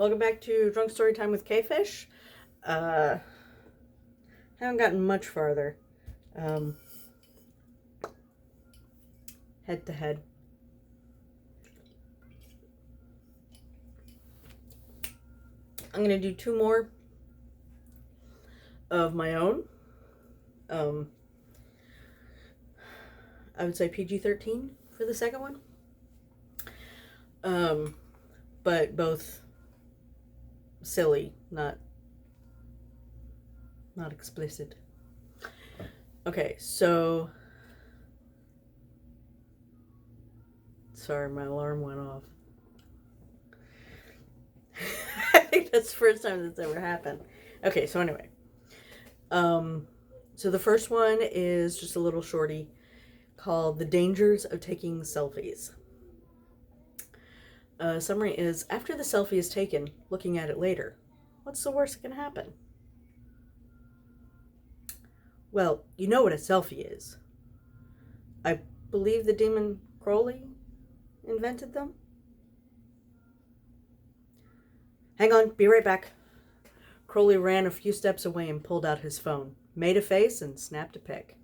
Welcome back to Drunk Storytime with Quefish. Haven't gotten much farther. Head to head. I'm going to do two more of my own. I would say PG-13 for the second one. But both silly, not explicit. Okay, so sorry, my alarm went off. I think that's the first time that's ever happened. Okay, so anyway. So the first one is just a little shorty called The Dangers of Taking Selfies. Summary is, after the selfie is taken, looking at it later, what's the worst that can happen? Well, you know what a selfie is. I believe the demon Crowley invented them. Hang on, be right back. Crowley ran a few steps away and pulled out his phone, made a face, and snapped a pic.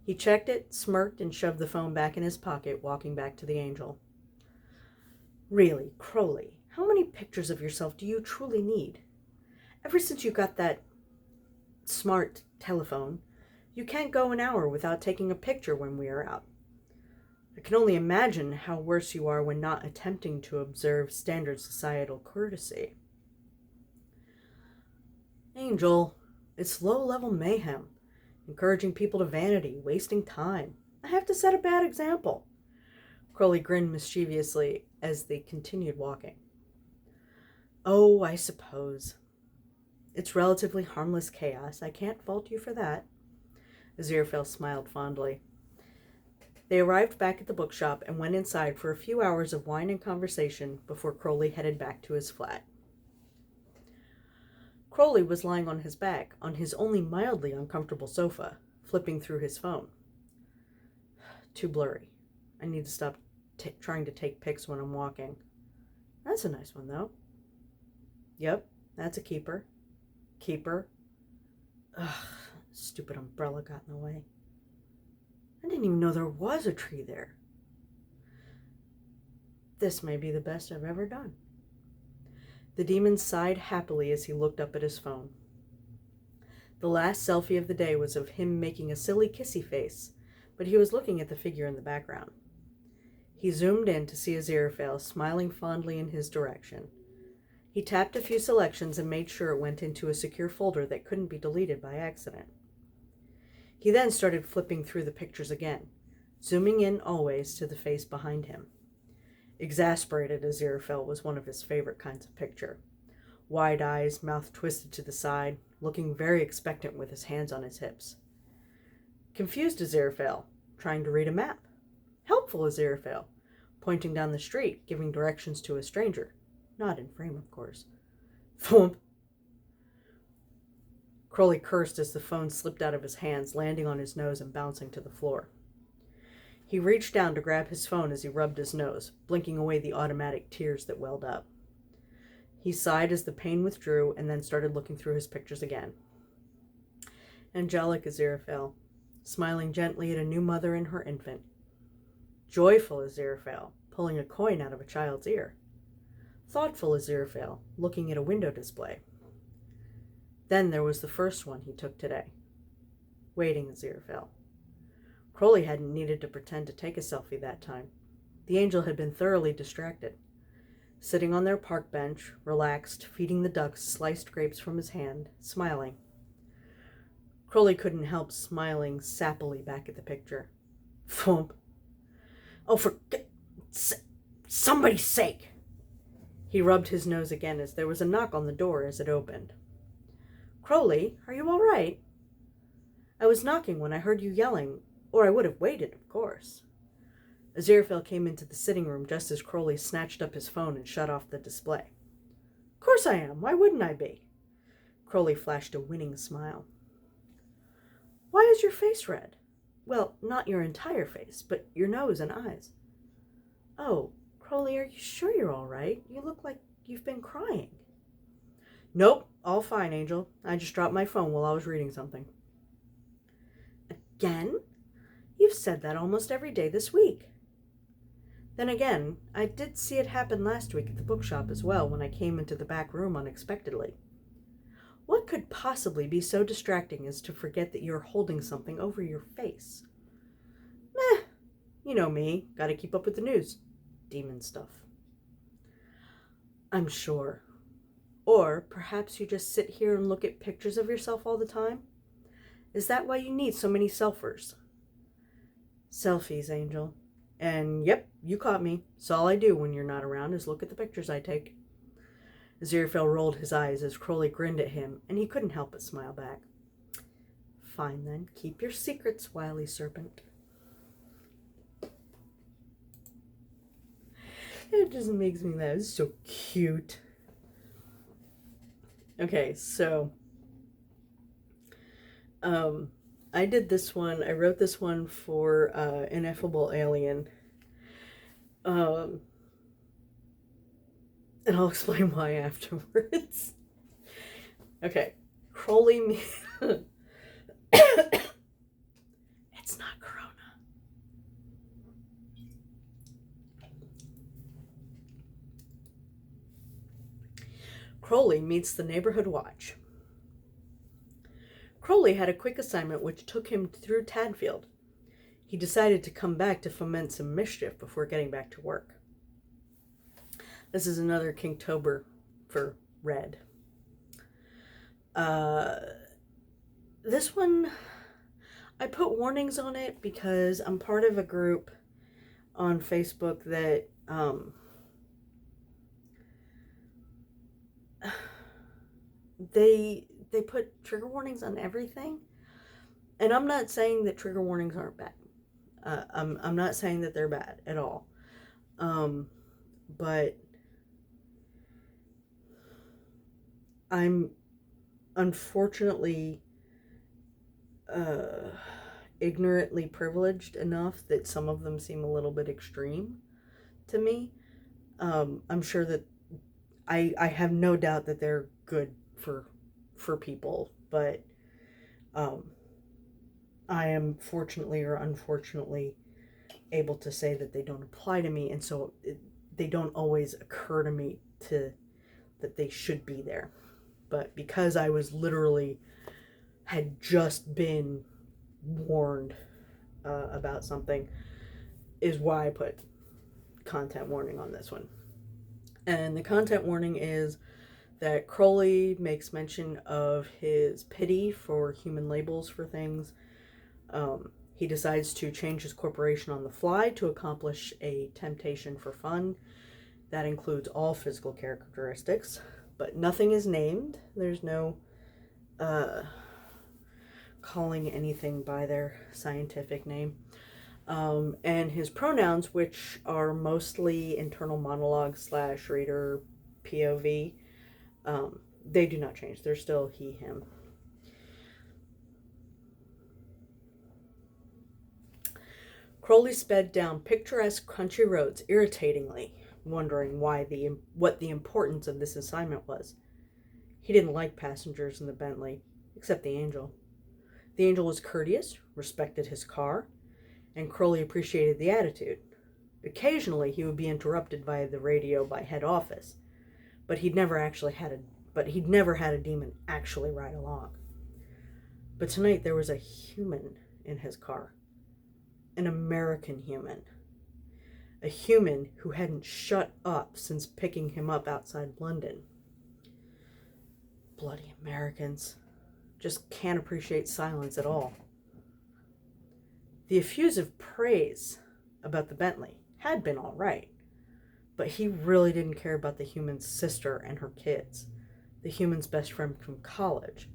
He checked it, smirked, and shoved the phone back in his pocket, walking back to the angel. Really, Crowley, how many pictures of yourself do you truly need? Ever since you got that smart telephone, you can't go an hour without taking a picture when we are out. I can only imagine how worse you are when not attempting to observe standard societal courtesy. Angel, it's low-level mayhem, encouraging people to vanity, wasting time. I have to set a bad example. Crowley grinned mischievously as they continued walking. Oh, I suppose. It's relatively harmless chaos. I can't fault you for that. Aziraphale smiled fondly. They arrived back at the bookshop and went inside for a few hours of wine and conversation before Crowley headed back to his flat. Crowley was lying on his back on his only mildly uncomfortable sofa, flipping through his phone. Too blurry. I need to stop trying to take pics when I'm walking. That's a nice one, though. Yep, that's a keeper. Keeper. Ugh, stupid umbrella got in the way. I didn't even know there was a tree there. This may be the best I've ever done. The demon sighed happily as he looked up at his phone. The last selfie of the day was of him making a silly kissy face, but he was looking at the figure in the background. He zoomed in to see Aziraphale smiling fondly in his direction. He tapped a few selections and made sure it went into a secure folder that couldn't be deleted by accident. He then started flipping through the pictures again, zooming in always to the face behind him. Exasperated Aziraphale was one of his favorite kinds of picture. Wide eyes, mouth twisted to the side, looking very expectant with his hands on his hips. Confused Aziraphale, trying to read a map. Helpful Aziraphale, pointing down the street, giving directions to a stranger. Not in frame, of course. Thump! Crowley cursed as the phone slipped out of his hands, landing on his nose and bouncing to the floor. He reached down to grab his phone as he rubbed his nose, blinking away the automatic tears that welled up. He sighed as the pain withdrew and then started looking through his pictures again. Angelic Aziraphale, smiling gently at a new mother and her infant. Joyful Aziraphale, pulling a coin out of a child's ear. Thoughtful Aziraphale, looking at a window display. Then there was the first one he took today. Waiting Aziraphale. Crowley hadn't needed to pretend to take a selfie that time. The angel had been thoroughly distracted. Sitting on their park bench, relaxed, feeding the ducks sliced grapes from his hand, smiling. Crowley couldn't help smiling sappily back at the picture. Thump. Oh, for somebody's sake! He rubbed his nose again as there was a knock on the door as it opened. Crowley, are you all right? I was knocking when I heard you yelling, or I would have waited, of course. Aziraphale came into the sitting room just as Crowley snatched up his phone and shut off the display. Of course I am. Why wouldn't I be? Crowley flashed a winning smile. Why is your face red? Well, not your entire face, but your nose and eyes. Oh, Crowley, are you sure you're all right? You look like you've been crying. Nope, all fine, Angel. I just dropped my phone while I was reading something. Again? You've said that almost every day this week. Then again, I did see it happen last week at the bookshop as well when I came into the back room unexpectedly. What could possibly be so distracting as to forget that you're holding something over your face? Meh, you know me, gotta keep up with the news. Demon stuff. I'm sure. Or perhaps you just sit here and look at pictures of yourself all the time? Is that why you need so many selfers? Selfies, Angel. And yep, you caught me. It's all I do when you're not around is look at the pictures I take. Aziraphale rolled his eyes as Crowley grinned at him, and he couldn't help but smile back. Fine then, keep your secrets, wily serpent. It just makes me laugh. It's so cute. Okay, so I did this one. I wrote this one for Ineffable Alien. And I'll explain why afterwards. Okay, Crowley. It's not Corona. Crowley meets the neighborhood watch. Crowley had a quick assignment which took him through Tadfield. He decided to come back to foment some mischief before getting back to work. This is another Kingtober for Red. This one, I put warnings on it because I'm part of a group on Facebook that they put trigger warnings on everything. And I'm not saying that trigger warnings aren't bad. I'm not saying that they're bad at all. But I'm unfortunately ignorantly privileged enough that some of them seem a little bit extreme to me. I'm sure that I have no doubt that they're good for people, but I am fortunately or unfortunately able to say that they don't apply to me, and so they don't always occur to me that they should be there. But because I was literally had just been warned about something is why I put content warning on this one. And the content warning is that Crowley makes mention of his pity for human labels for things. He decides to change his corporation on the fly to accomplish a temptation for fun. That includes all physical characteristics, but nothing is named. There's no calling anything by their scientific name. And his pronouns, which are mostly internal monologue / reader POV, they do not change. They're still he, him. Crowley sped down picturesque country roads irritatingly, wondering what the importance of this assignment was. He didn't like passengers in the Bentley, except the Angel. The Angel was courteous, respected his car, and Crowley appreciated the attitude. Occasionally, he would be interrupted by the radio by head office, but he'd never had a demon actually ride along. But tonight there was a human in his car. An American human. A human who hadn't shut up since picking him up outside London. Bloody Americans. Just can't appreciate silence at all. The effusive praise about the Bentley had been all right, but he really didn't care about the human's sister and her kids, the human's best friend from college,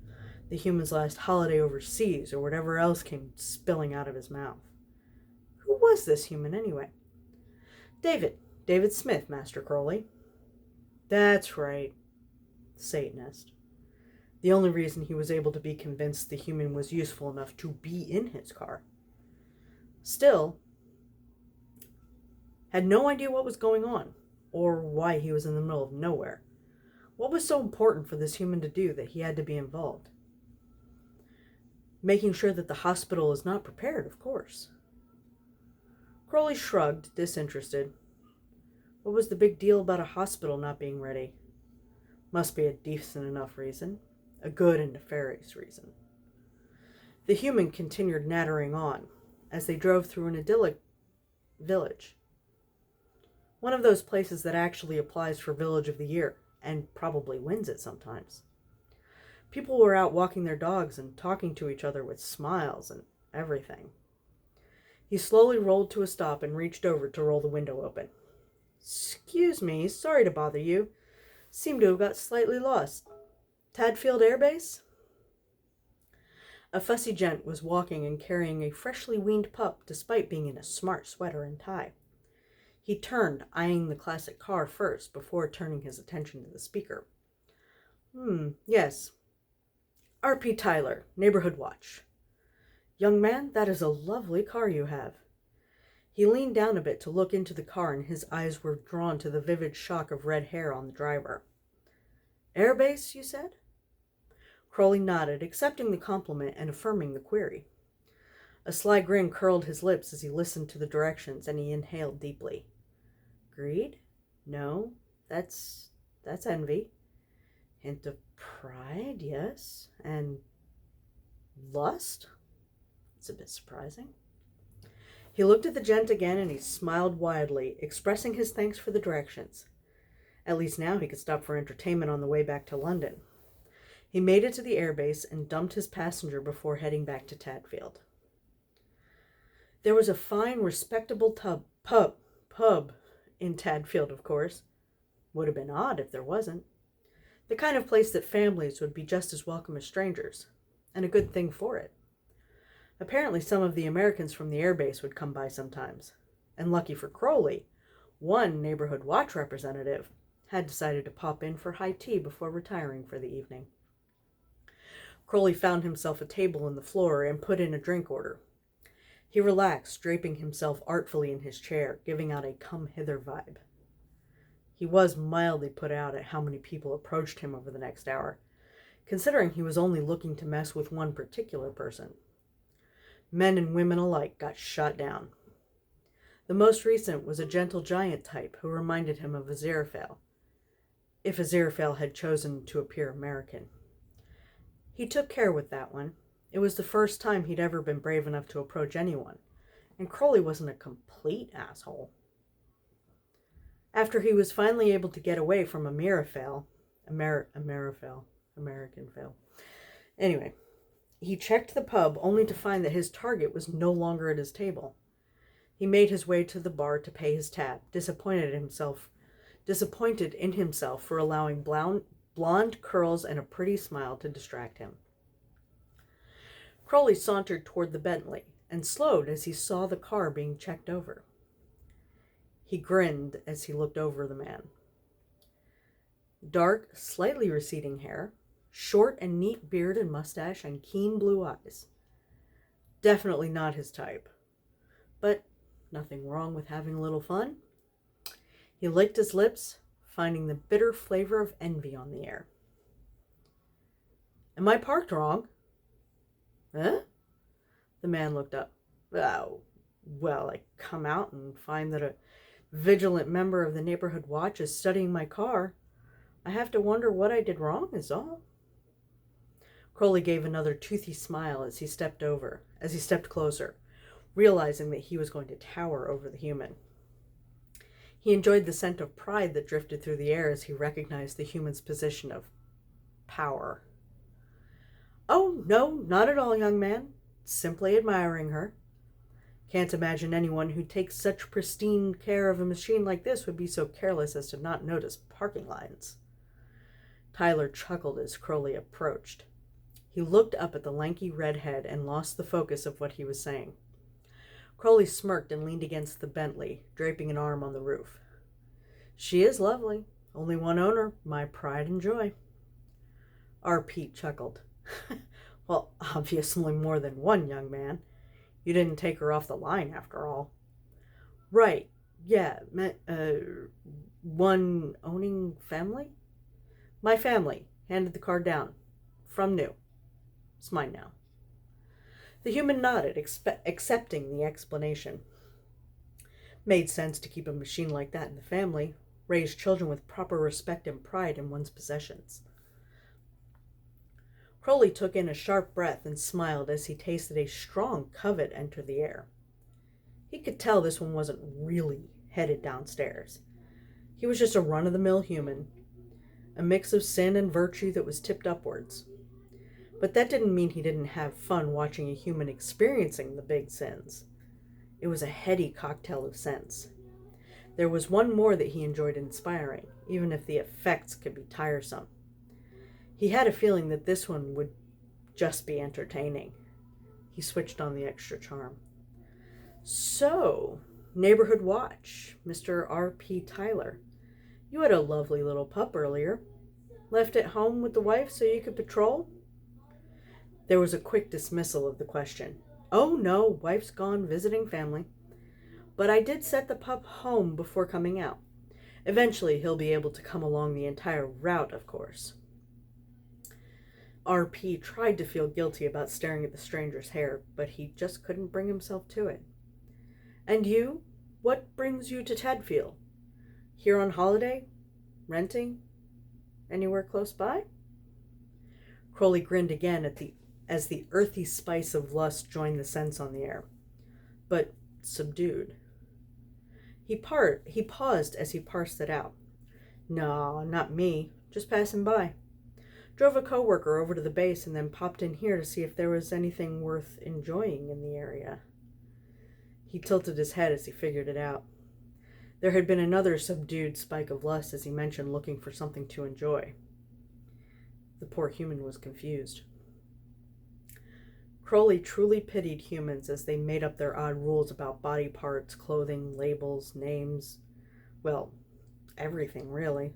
the human's last holiday overseas, or whatever else came spilling out of his mouth. Who was this human anyway? David Smith, Master Crowley. That's right. Satanist. The only reason he was able to be convinced the human was useful enough to be in his car. Still, had no idea what was going on, or why he was in the middle of nowhere. What was so important for this human to do that he had to be involved? Making sure that the hospital is not prepared, of course. Crowley shrugged, disinterested. What was the big deal about a hospital not being ready? Must be a decent enough reason. A good and nefarious reason. The human continued nattering on as they drove through an idyllic village. One of those places that actually applies for Village of the Year, and probably wins it sometimes. People were out walking their dogs and talking to each other with smiles and everything. He slowly rolled to a stop and reached over to roll the window open. "Excuse me, sorry to bother you. Seem to have got slightly lost. Tadfield Air Base?" A fussy gent was walking and carrying a freshly weaned pup despite being in a smart sweater and tie. He turned, eyeing the classic car first before turning his attention to the speaker. Yes. R.P. Tyler, Neighborhood Watch. Young man, that is a lovely car you have." He leaned down a bit to look into the car, and his eyes were drawn to the vivid shock of red hair on the driver. "Airbase, you said?" Crowley nodded, accepting the compliment and affirming the query. A sly grin curled his lips as he listened to the directions, and he inhaled deeply. Greed? No, that's envy. Hint of pride, yes. And lust? It's a bit surprising. He looked at the gent again, and he smiled widely, expressing his thanks for the directions. At least now he could stop for entertainment on the way back to London. He made it to the airbase and dumped his passenger before heading back to Tadfield. There was a fine, respectable pub in Tadfield, of course. Would have been odd if there wasn't. The kind of place that families would be just as welcome as strangers, and a good thing for it. Apparently some of the Americans from the airbase would come by sometimes, and lucky for Crowley, one neighborhood watch representative had decided to pop in for high tea before retiring for the evening. Crowley found himself a table in the floor and put in a drink order. He relaxed, draping himself artfully in his chair, giving out a come-hither vibe. He was mildly put out at how many people approached him over the next hour, considering he was only looking to mess with one particular person. Men and women alike got shot down. The most recent was a gentle giant type who reminded him of Aziraphale, if Aziraphale had chosen to appear American. He took care with that one. It was the first time he'd ever been brave enough to approach anyone, and Crowley wasn't a complete asshole. After he was finally able to get away from American fail. Anyway, he checked the pub only to find that his target was no longer at his table. He made his way to the bar to pay his tab, disappointed in himself for allowing blonde curls and a pretty smile to distract him. Crowley sauntered toward the Bentley and slowed as he saw the car being checked over. He grinned as he looked over the man. Dark, slightly receding hair, short and neat beard and mustache, and keen blue eyes. Definitely not his type. But nothing wrong with having a little fun. He licked his lips, finding the bitter flavor of envy on the air. Am I parked wrong? Huh? The man looked up. Oh, well, I come out and find that a vigilant member of the neighborhood watch is studying my car. I have to wonder what I did wrong is all. Crowley gave another toothy smile as he stepped closer, realizing that he was going to tower over the human. He enjoyed the scent of pride that drifted through the air as he recognized the human's position of power. Oh, no, not at all, young man. Simply admiring her. Can't imagine anyone who takes such pristine care of a machine like this would be so careless as to not notice parking lines. Tyler chuckled as Crowley approached. He looked up at the lanky redhead and lost the focus of what he was saying. Crowley smirked and leaned against the Bentley, draping an arm on the roof. She is lovely. Only one owner, my pride and joy. R.P. chuckled. Well, obviously more than one, young man. You didn't take her off the line after all. Right, yeah, one owning family? My family handed the card down. From new. It's mine now. The human nodded, accepting the explanation. Made sense to keep a machine like that in the family, raise children with proper respect and pride in one's possessions. Crowley took in a sharp breath and smiled as he tasted a strong covet enter the air. He could tell this one wasn't really headed downstairs. He was just a run-of-the-mill human, a mix of sin and virtue that was tipped upwards. But that didn't mean he didn't have fun watching a human experiencing the big sins. It was a heady cocktail of sense. There was one more that he enjoyed inspiring, even if the effects could be tiresome. He had a feeling that this one would just be entertaining. He switched on the extra charm. So, neighborhood watch, Mr. R.P. Tyler. You had a lovely little pup earlier. Left it home with the wife so you could patrol? There was a quick dismissal of the question. Oh no, wife's gone visiting family. But I did set the pup home before coming out. Eventually he'll be able to come along the entire route, of course. R.P. tried to feel guilty about staring at the stranger's hair, but he just couldn't bring himself to it. And you? What brings you to Tedfield? Here on holiday? Renting? Anywhere close by? Crowley grinned again as the earthy spice of lust joined the scents on the air, but subdued. He paused as he parsed it out. No, not me. Just passing by. Drove a coworker over to the base and then popped in here to see if there was anything worth enjoying in the area. He tilted his head as he figured it out. There had been another subdued spike of lust as he mentioned looking for something to enjoy. The poor human was confused. Crowley truly pitied humans as they made up their odd rules about body parts, clothing, labels, names. Well, everything, really.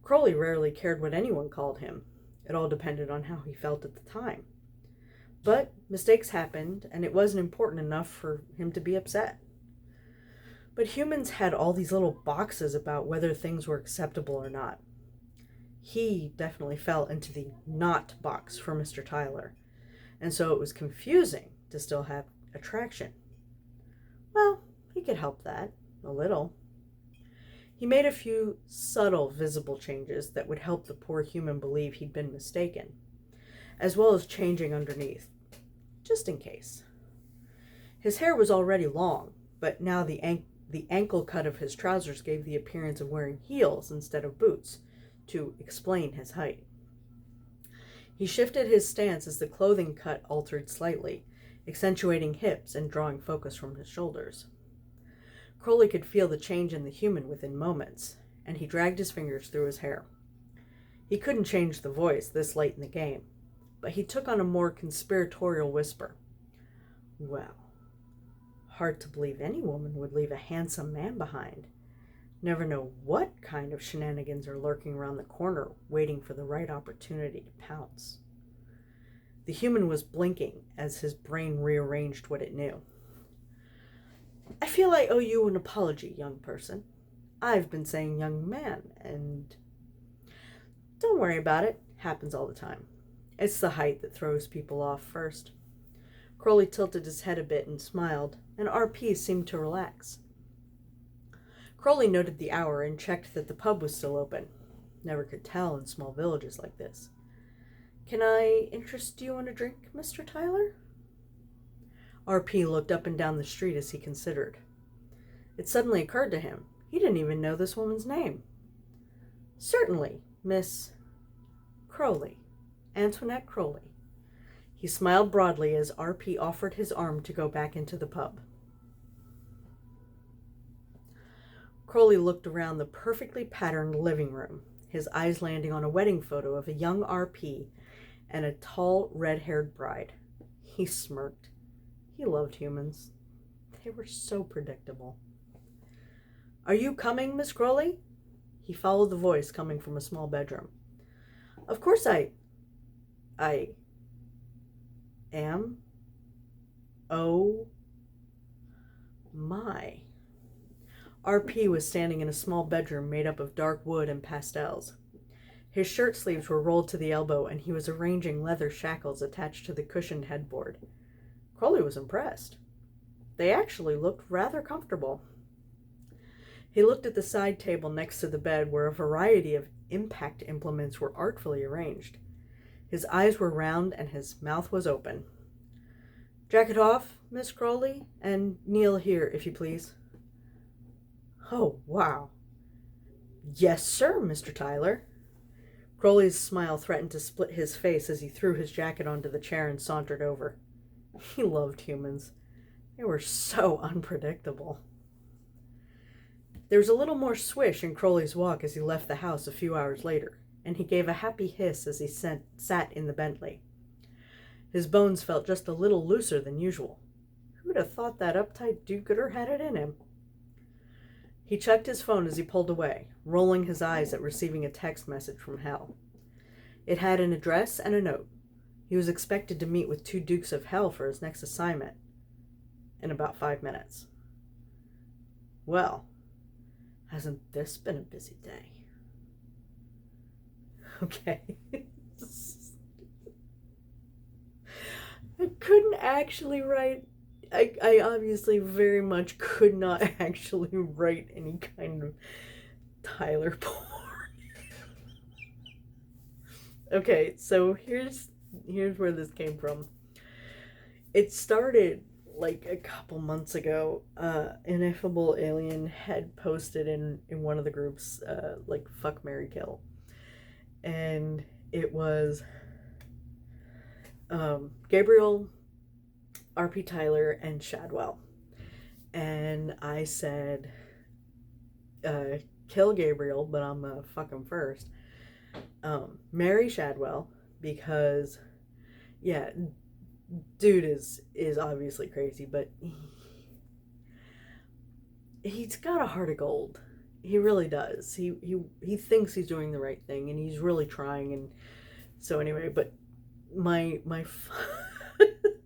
Crowley rarely cared what anyone called him. It all depended on how he felt at the time. But mistakes happened, and it wasn't important enough for him to be upset. But humans had all these little boxes about whether things were acceptable or not. He definitely fell into the not box for Mr. Tyler, and so it was confusing to still have attraction. Well, he could help that, a little. He made a few subtle, visible changes that would help the poor human believe he'd been mistaken, as well as changing underneath, just in case. His hair was already long, but now the ankle cut of his trousers gave the appearance of wearing heels instead of boots, to explain his height. He shifted his stance as the clothing cut altered slightly, accentuating hips and drawing focus from his shoulders. Crowley could feel the change in the human within moments, and he dragged his fingers through his hair. He couldn't change the voice this late in the game, but he took on a more conspiratorial whisper. Well, hard to believe any woman would leave a handsome man behind. Never know what kind of shenanigans are lurking around the corner, waiting for the right opportunity to pounce. The human was blinking as his brain rearranged what it knew. I feel I owe you an apology, young person. I've been saying young man, and don't worry about it. Happens all the time. It's the height that throws people off first. Crowley tilted his head a bit and smiled, and R.P. seemed to relax. Crowley noted the hour and checked that the pub was still open. Never could tell in small villages like this. Can I interest you in a drink, Mr. Tyler? R.P. looked up and down the street as he considered. It suddenly occurred to him. He didn't even know this woman's name. Certainly, Miss Crowley. Antoinette Crowley. He smiled broadly as R.P. offered his arm to go back into the pub. Crowley looked around the perfectly patterned living room, his eyes landing on a wedding photo of a young R.P. and a tall, red-haired bride. He smirked. He loved humans. They were so predictable. Are you coming, Miss Crowley? He followed the voice coming from a small bedroom. Of course I am. Oh my. R.P. was standing in a small bedroom made up of dark wood and pastels. His shirt sleeves were rolled to the elbow, and he was arranging leather shackles attached to the cushioned headboard. Crowley was impressed. They actually looked rather comfortable. He looked at the side table next to the bed, where a variety of impact implements were artfully arranged. His eyes were round and his mouth was open. "Jacket off, Miss Crowley, and kneel here, if you please." "Oh, wow." "Yes, sir, Mr. Tyler." Crowley's smile threatened to split his face as he threw his jacket onto the chair and sauntered over. He loved humans. They were so unpredictable. There was a little more swish in Crowley's walk as he left the house a few hours later, and he gave a happy hiss as he sat in the Bentley. His bones felt just a little looser than usual. Who'd have thought that uptight do-gooder had it in him? He checked his phone as he pulled away, rolling his eyes at receiving a text message from Hell. It had an address and a note. He was expected to meet with 2 Dukes of Hell for his next assignment in about 5 minutes. Well, hasn't this been a busy day? Okay. I couldn't actually write. I obviously very much could not actually write any kind of Tyler porn. Okay, so here's where this came from. It started like a couple months ago. Ineffable Alien had posted in one of the groups like Fuck, Marry, Kill. And it was Gabriel, R.P. Tyler, and Shadwell. And I said, kill Gabriel, but I'm gonna fuck him first. Marry Shadwell, because, yeah, dude is obviously crazy, but he's got a heart of gold. He really does. He thinks he's doing the right thing, and he's really trying. And so anyway, but my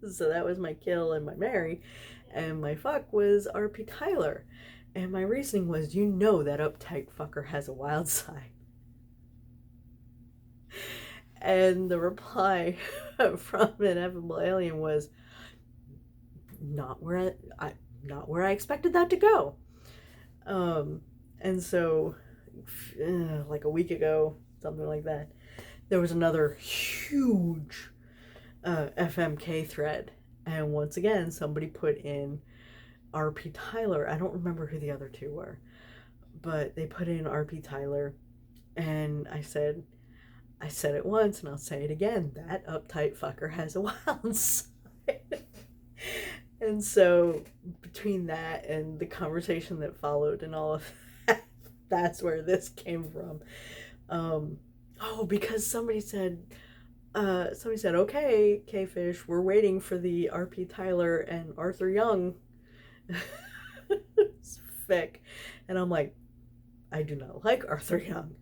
so that was my kill and my marry, and my fuck was R.P. Tyler. And my reasoning was, you know that uptight fucker has a wild side. And the reply from Ineffable Alien was, not where I expected that to go. And so like a week ago, something like that, there was another huge FMK thread, and once again somebody put in R.P. Tyler. I don't remember who the other 2 were, but they put in R.P. Tyler, and I said it once and I'll say it again, that uptight fucker has a wild side. And so between that and the conversation that followed and all of that, that's where this came from. Because somebody said, okay, Quefish, we're waiting for the R.P. Tyler and Arthur Young fic. And I'm like, I do not like Arthur Young,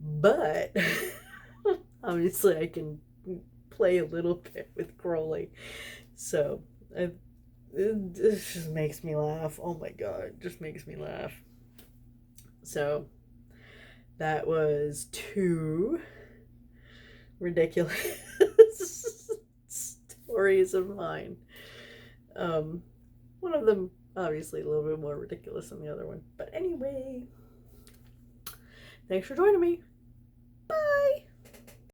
but obviously I can play a little bit with Crowley. So it just makes me laugh. Oh my god, it just makes me laugh. So that was 2 ridiculous stories of mine. One of them obviously a little bit more ridiculous than the other one. But anyway, thanks for joining me.